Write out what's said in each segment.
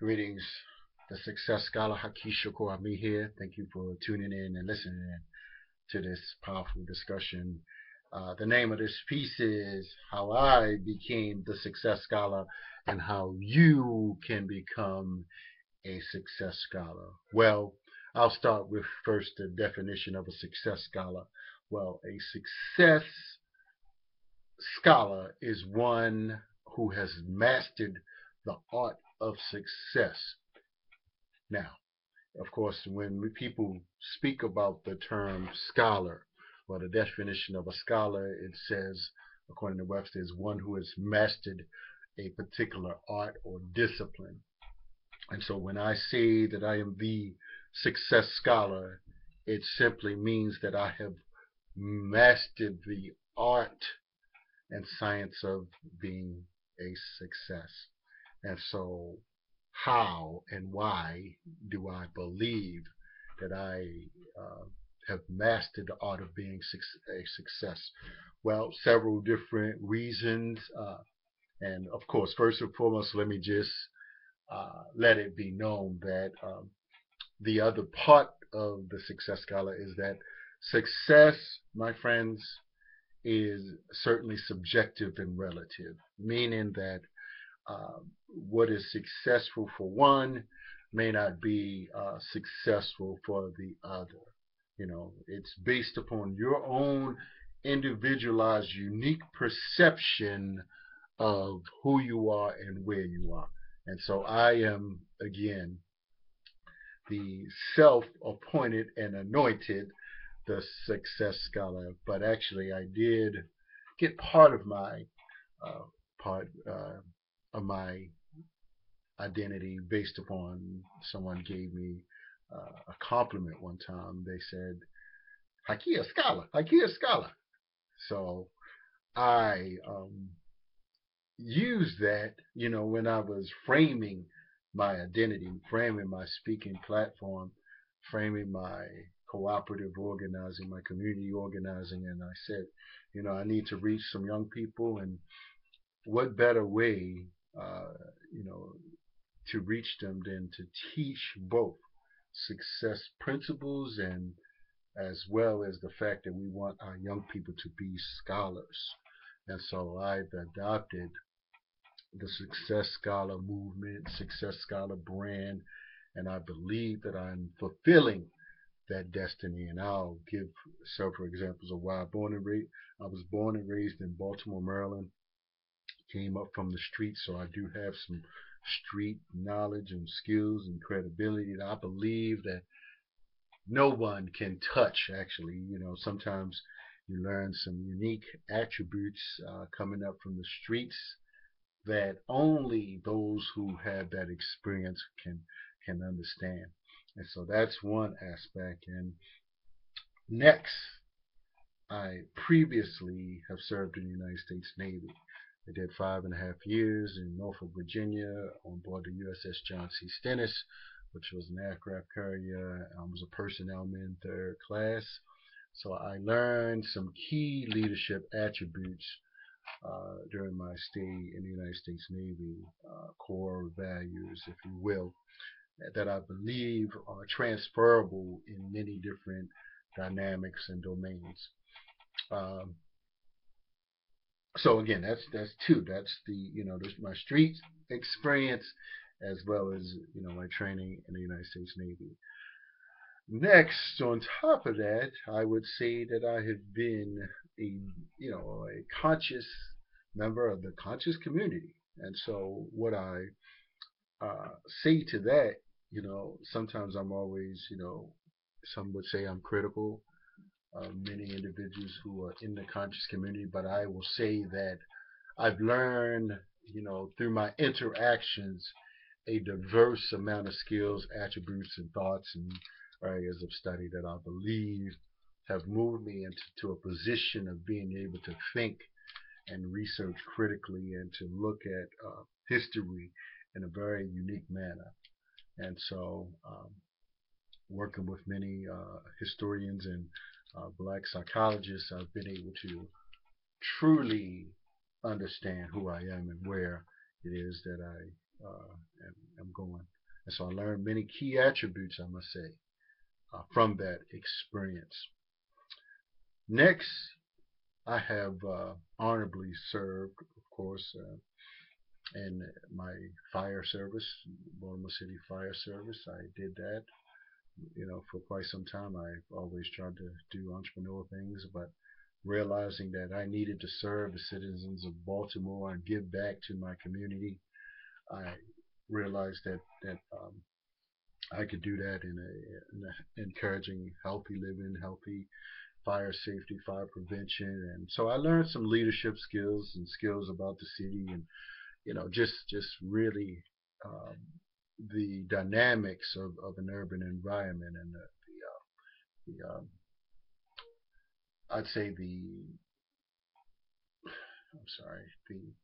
Greetings, the Success Scholar Hakisha Kwame here. Thank you for tuning in and listening to this powerful discussion. The name of this piece is How I Became the Success Scholar and How You Can Become a Success Scholar. Well, I'll start with first the definition of a success scholar. Well, a success scholar is one who has mastered the art of success. Now, of course, when people speak about the term scholar, well, the definition of a scholar, it says, according to Webster, is one who has mastered a particular art or discipline. And so when I say that I am the success scholar, it simply means that I have mastered the art and science of being a success. And so, how and why do I believe that I have mastered the art of being a success? Well, several different reasons. And of course, first and foremost, let me just let it be known that the other part of the success scholar is that success, my friends, is certainly subjective and relative, meaning that what is successful for one may not be successful for the other. You know, it's based upon your own individualized, unique perception of who you are and where you are. And so I am, again, the self appointed and anointed the success scholar, but actually I did get part of my uh, part of my identity based upon someone gave me a compliment one time. They said, "Hakia scholar, Hakia scholar." So I used that, when I was framing my identity, framing my speaking platform, framing my cooperative organizing, my community organizing, and I said, I need to reach some young people, and what better way, uh, you know, to reach them than to teach both success principles and as well as the fact that we want our young people to be scholars. And so I've adopted the Success Scholar movement, Success Scholar brand, and I believe that I'm fulfilling that destiny. And I'll give several examples of why. I was born and raised in Baltimore, Maryland. Came up from the streets, so I do have some street knowledge and skills and credibility that I believe that no one can touch. Actually, sometimes you learn some unique attributes coming up from the streets that only those who have that experience can understand. And so that's one aspect. And next, I previously have served in the United States Navy. I did 5.5 years in Norfolk, Virginia, on board the USS John C. Stennis, which was an aircraft carrier. I was a personnel man third class. So I learned some key leadership attributes during my stay in the United States Navy, core values, if you will, that I believe are transferable in many different dynamics and domains. Um, so again, that's two. That's there's my street experience as well as my training in the United States Navy. Next, on top of that, I would say that I have been a conscious member of the conscious community, and so what I say to that, sometimes I'm always, some would say I'm critical of many individuals who are in the conscious community, but I will say that I've learned, through my interactions, a diverse amount of skills, attributes, and thoughts and areas of study that I believe have moved me into a position of being able to think and research critically and to look at history in a very unique manner. And so, working with many historians and black psychologists, I've been able to truly understand who I am and where it is that I am going. And so I learned many key attributes, I must say, from that experience. Next, I have honorably served, of course, in my fire service, Baltimore City Fire Service. I did that, for quite some time. I've always tried to do entrepreneurial things, but realizing that I needed to serve the citizens of Baltimore and give back to my community, I realized that I could do that in encouraging healthy living, healthy fire safety, fire prevention, and so I learned some leadership skills and skills about the city, and just really um, the dynamics of an urban environment, and the I'd say I'm sorry, the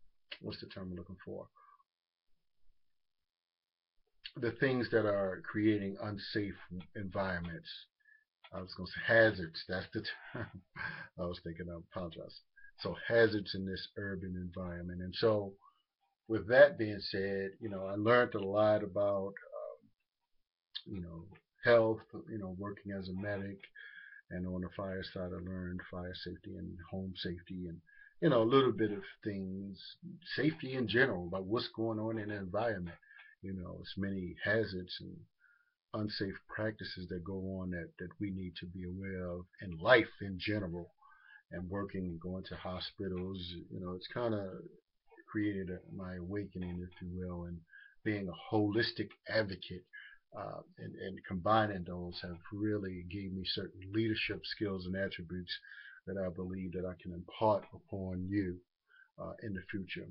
what's the term I'm looking for? The things that are creating unsafe environments. I was going to say hazards. That's the term I was thinking of. Apologize. So hazards in this urban environment. And so with that being said, I learned a lot about, you know, health, working as a medic, and on the fire side, I learned fire safety and home safety, and a little bit of things, safety in general, about what's going on in the environment. It's many hazards and unsafe practices that go on that we need to be aware of in life in general, and working and going to hospitals. It's kind of created my awakening, if you will, and being a holistic advocate, and combining those have really gave me certain leadership skills and attributes that I believe that I can impart upon you in the future.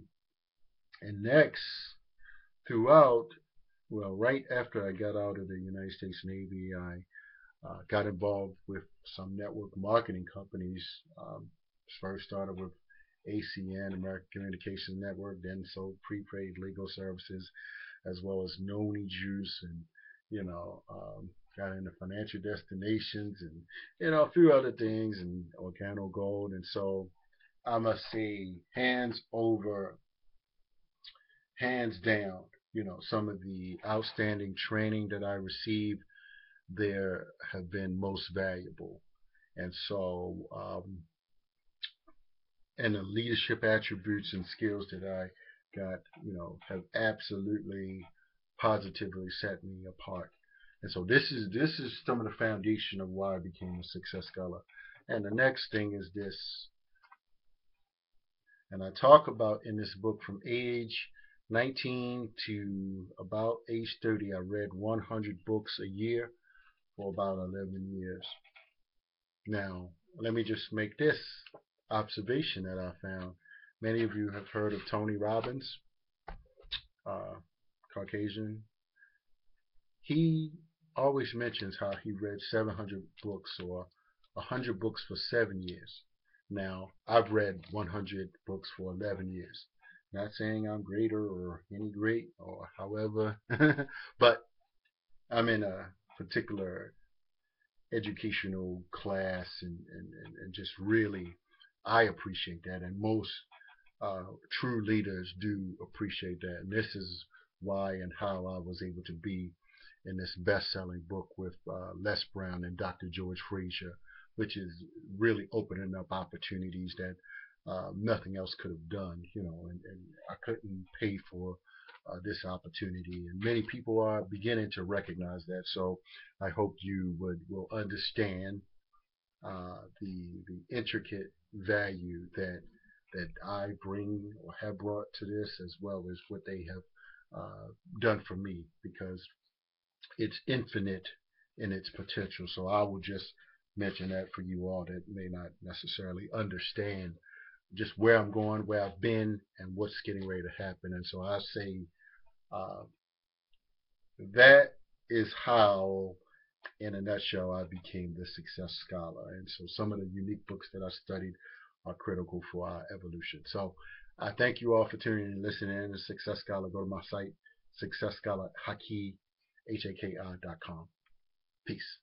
And next, throughout, well, right after I got out of the United States Navy, I got involved with some network marketing companies. First started with ACN, American Communications Network, then sold prepaid legal services, as well as Noni Juice, and got into financial destinations, and a few other things, and Organo Gold. And so I must say, hands over, hands down, some of the outstanding training that I received there have been most valuable. And so, and the leadership attributes and skills that I got, have absolutely positively set me apart. And so this is some of the foundation of why I became a success scholar. And the next thing is this, and I talk about in this book from age 19 to about age 30, I read 100 books a year for about 11 years. Now, let me just make this observation that I found. Many of you have heard of Tony Robbins, Caucasian. He always mentions how he read 700 books or 100 books for 7 years. Now, I've read 100 books for 11 years. Not saying I'm greater or any great or however, but I'm in a particular educational class, and just really, I appreciate that. And most true leaders do appreciate that. And this is why and how I was able to be in this best-selling book with Les Brown and Dr. George Fraser, which is really opening up opportunities that nothing else could have done, and I couldn't pay for this opportunity, and many people are beginning to recognize that. So I hope you will understand the intricate value that I bring or have brought to this, as well as what they have done for me, because it's infinite in its potential. So I will just mention that for you all that may not necessarily understand just where I'm going, where I've been, and what's getting ready to happen. And so I say uh, that is how, in a nutshell, I became the success scholar. And so some of the unique books that I studied are critical for our evolution. So I thank you all for tuning in and listening in to Success Scholar. Go to my site, successscholarhaki.com. Peace.